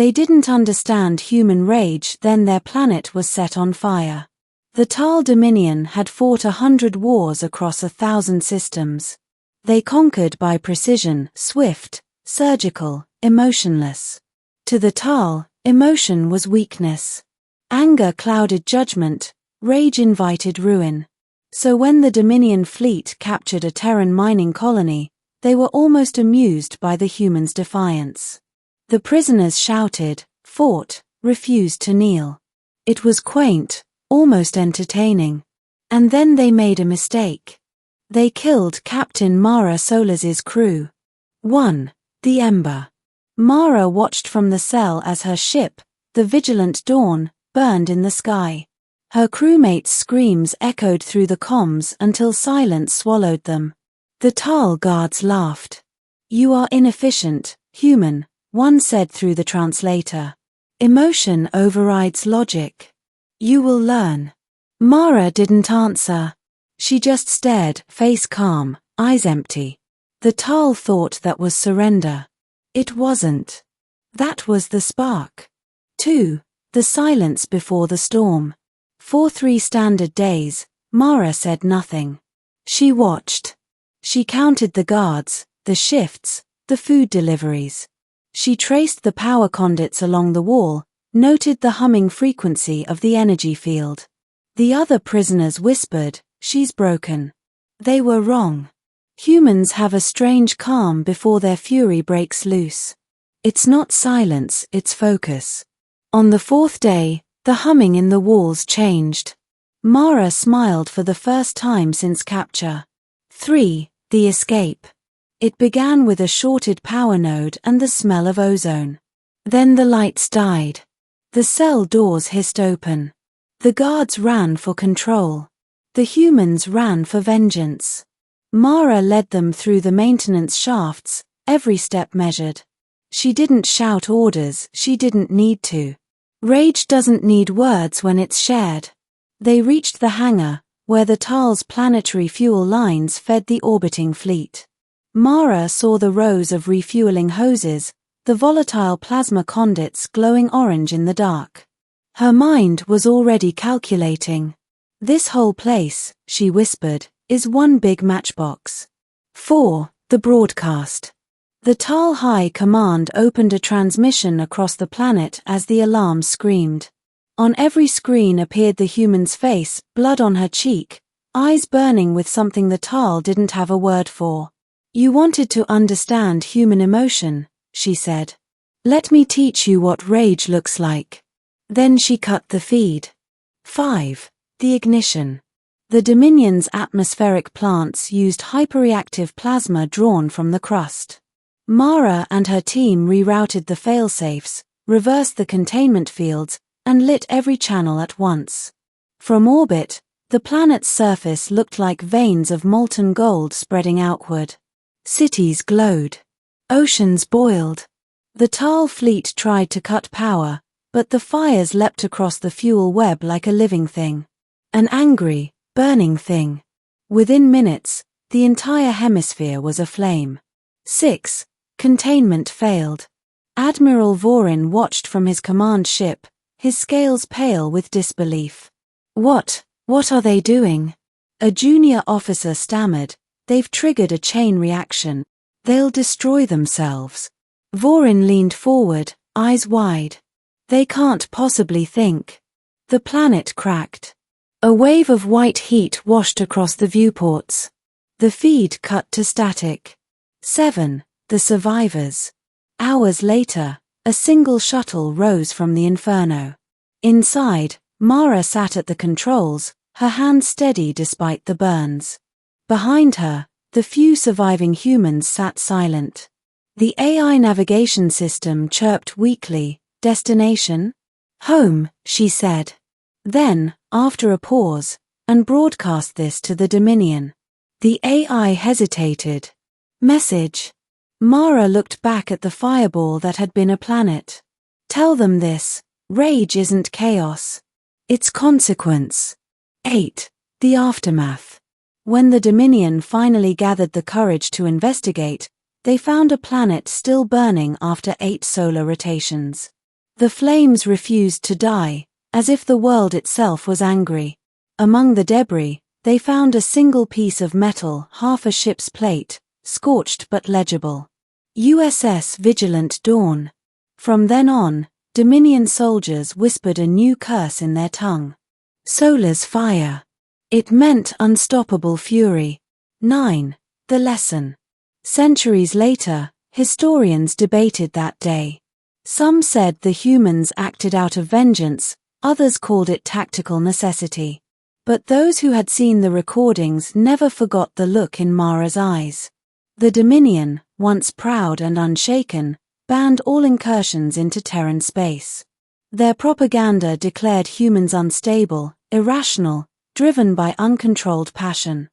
They didn't understand human rage, then their planet was set on fire. The Tal Dominion had fought 100 wars across 1,000 systems. They conquered by precision, swift, surgical, emotionless. To the Tal, emotion was weakness. Anger clouded judgment, rage invited ruin. So when the Dominion fleet captured a Terran mining colony, they were almost amused by the humans' defiance. The prisoners shouted, fought, refused to kneel. It was quaint, almost entertaining. And then they made a mistake. They killed Captain Mara Solars's crew. 1. The Ember. Mara watched from the cell as her ship, the Vigilant Dawn, burned in the sky. Her crewmates' screams echoed through the comms until silence swallowed them. The Tal guards laughed. "You are inefficient, human," one said through the translator. "Emotion overrides logic. You will learn." Mara didn't answer. She just stared, face calm, eyes empty. The Tal thought that was surrender. It wasn't. That was the spark. 2. The silence before the storm. For 3 standard days, Mara said nothing. She watched. She counted the guards, the shifts, the food deliveries. She traced the power conduits along the wall, noted the humming frequency of the energy field. The other prisoners whispered, "She's broken." They were wrong. Humans have a strange calm before their fury breaks loose. It's not silence, it's focus. On the 4th day, the humming in the walls changed. Mara smiled for the first time since capture. 3. The escape. It began with a shorted power node and the smell of ozone. Then the lights died. The cell doors hissed open. The guards ran for control. The humans ran for vengeance. Mara led them through the maintenance shafts, every step measured. She didn't shout orders, she didn't need to. Rage doesn't need words when it's shared. They reached the hangar, where the Tal's planetary fuel lines fed the orbiting fleet. Mara saw the rows of refueling hoses, the volatile plasma conduits glowing orange in the dark. Her mind was already calculating. "This whole place," she whispered, "is one big matchbox." 4. The broadcast. The Tal High Command opened a transmission across the planet as the alarm screamed. On every screen appeared the human's face, blood on her cheek, eyes burning with something the Tal didn't have a word for. "You wanted to understand human emotion," she said. "Let me teach you what rage looks like." Then she cut the feed. 5. The ignition. The Dominion's atmospheric plants used hyperreactive plasma drawn from the crust. Mara and her team rerouted the failsafes, reversed the containment fields, and lit every channel at once. From orbit, the planet's surface looked like veins of molten gold spreading outward. Cities glowed. Oceans boiled. The Tal fleet tried to cut power, but the fires leapt across the fuel web like a living thing. An angry, burning thing. Within minutes, the entire hemisphere was aflame. 6. Containment failed. Admiral Vorin watched from his command ship, his scales pale with disbelief. What are they doing?" A junior officer stammered. "They've triggered a chain reaction. They'll destroy themselves." Vorin leaned forward, eyes wide. "They can't possibly think." The planet cracked. A wave of white heat washed across the viewports. The feed cut to static. 7. The survivors. Hours later, a single shuttle rose from the inferno. Inside, Mara sat at the controls, her hand steady despite the burns. Behind her, the few surviving humans sat silent. The AI navigation system chirped weakly. "Destination?" "Home," she said. Then, after a pause, and broadcast this to the Dominion. The AI hesitated. "Message." Mara looked back at the fireball that had been a planet. "Tell them this. Rage isn't chaos. It's consequence." 8. The aftermath. When the Dominion finally gathered the courage to investigate, they found a planet still burning after 8 solar rotations. The flames refused to die, as if the world itself was angry. Among the debris, they found a single piece of metal, half a ship's plate, scorched but legible. USS Vigilant Dawn. From then on, Dominion soldiers whispered a new curse in their tongue. Solar's fire. It meant unstoppable fury. 9. The lesson. Centuries later, historians debated that day. Some said the humans acted out of vengeance, others called it tactical necessity. But those who had seen the recordings never forgot the look in Mara's eyes. The Dominion, once proud and unshaken, banned all incursions into Terran space. Their propaganda declared humans unstable, irrational, driven by uncontrolled passion.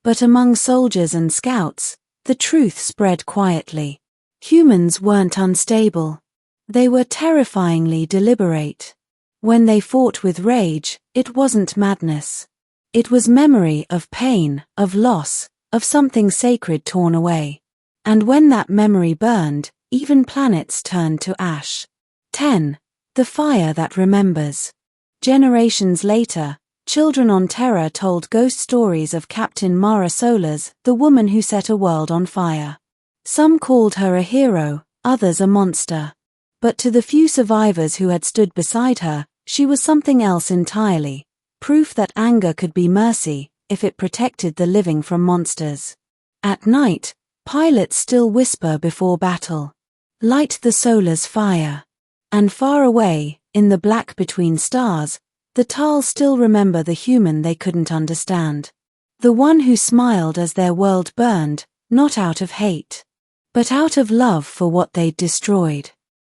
But among soldiers and scouts, the truth spread quietly. Humans weren't unstable. They were terrifyingly deliberate. When they fought with rage, it wasn't madness. It was memory of pain, of loss, of something sacred torn away. And when that memory burned, even planets turned to ash. 10. The fire that remembers. Generations later, children on Terra told ghost stories of Captain Mara Solas, the woman who set a world on fire. Some called her a hero, others a monster. But to the few survivors who had stood beside her, she was something else entirely, proof that anger could be mercy, if it protected the living from monsters. At night, pilots still whisper before battle, "Light the Solar's fire." And far away, in the black between stars, the Tal still remember the human they couldn't understand. The one who smiled as their world burned, not out of hate, but out of love for what they'd destroyed.